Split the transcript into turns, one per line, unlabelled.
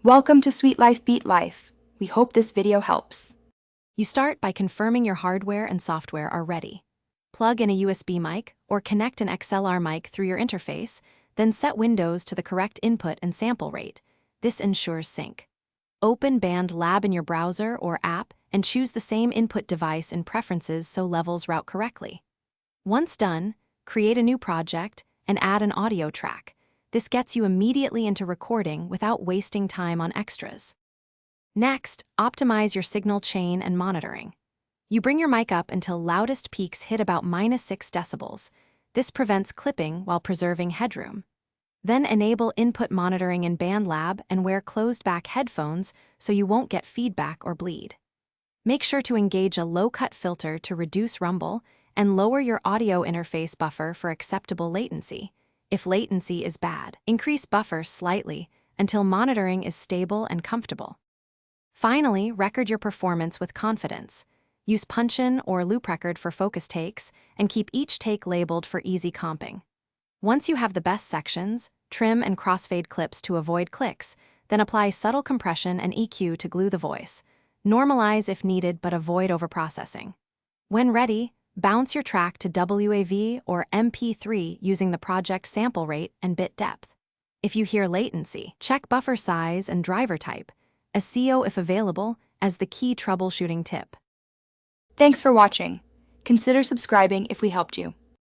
Welcome to Sweet Life Beat Life. We hope this video helps.
You start by confirming your hardware and software are ready. Plug in a USB mic or connect an XLR mic through your interface, then set Windows to the correct input and sample rate. This ensures sync. Open Bandlab in your browser or app and choose the same input device in Preferences so levels route correctly. Once done, create a new project and add an audio track. This gets you immediately into recording without wasting time on extras. Next, optimize your signal chain and monitoring. You bring your mic up until loudest peaks hit about -6 decibels. This prevents clipping while preserving headroom. Then enable input monitoring in Bandlab and wear closed-back headphones so you won't get feedback or bleed. Make sure to engage a low-cut filter to reduce rumble and lower your audio interface buffer for acceptable latency. If latency is bad, increase buffer slightly until monitoring is stable and comfortable. Finally, record your performance with confidence. Use punch-in or loop record for focus takes and keep each take labeled for easy comping. Once you have the best sections, trim and crossfade clips to avoid clicks, then apply subtle compression and EQ to glue the voice. Normalize if needed but avoid overprocessing. When ready, bounce your track to WAV or MP3 using the project sample rate and bit depth. If you hear latency, check buffer size and driver type, SEO if available, as the key troubleshooting tip.
Thanks for watching. Consider subscribing if we helped you.